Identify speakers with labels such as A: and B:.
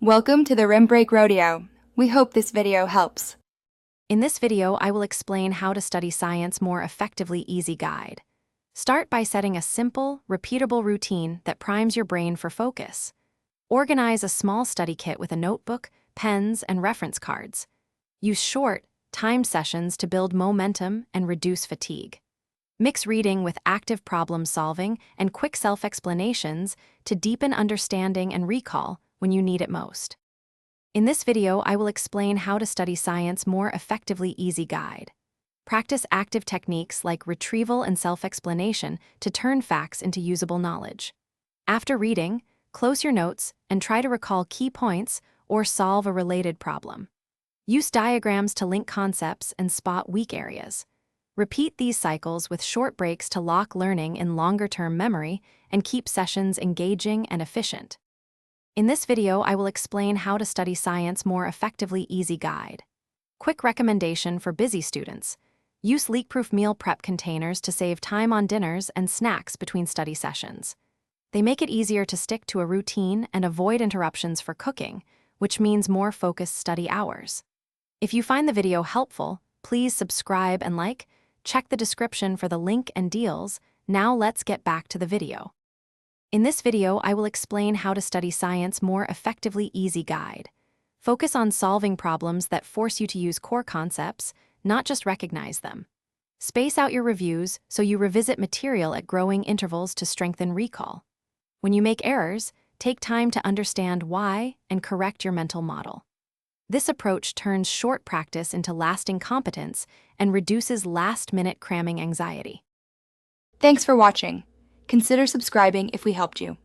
A: Welcome to the Rim Break Rodeo. We hope this video helps.
B: In this video, I will explain how to study science more effectively. Easy guide. Start by setting a simple, repeatable routine that primes your brain for focus. Organize a small study kit with a notebook, pens, and reference cards. Use short, timed sessions to build momentum and reduce fatigue. Mix reading with active problem solving and quick self-explanations to deepen understanding and recall when you need it most. In this video, I will explain how to study science more effectively. Easy guide. Practice active techniques like retrieval and self-explanation to turn facts into usable knowledge. After reading, close your notes and try to recall key points or solve a related problem. Use diagrams to link concepts and spot weak areas. Repeat these cycles with short breaks to lock learning in longer-term memory and keep sessions engaging and efficient. In this video, I will explain how to study science more effectively. Easy guide. Quick recommendation for busy students. Use leak-proof meal prep containers to save time on dinners and snacks between study sessions. They make it easier to stick to a routine and avoid interruptions for cooking, which means more focused study hours. If you find the video helpful, please subscribe and like. Check the description for the link and deals. Now let's get back to the video. In this video, I will explain how to study science more effectively. Easy guide. Focus on solving problems that force you to use core concepts, not just recognize them. Space out your reviews so you revisit material at growing intervals to strengthen recall. When you make errors, take time to understand why and correct your mental model. This approach turns short practice into lasting competence and reduces last-minute cramming anxiety.
A: Thanks for watching. Consider subscribing if we helped you.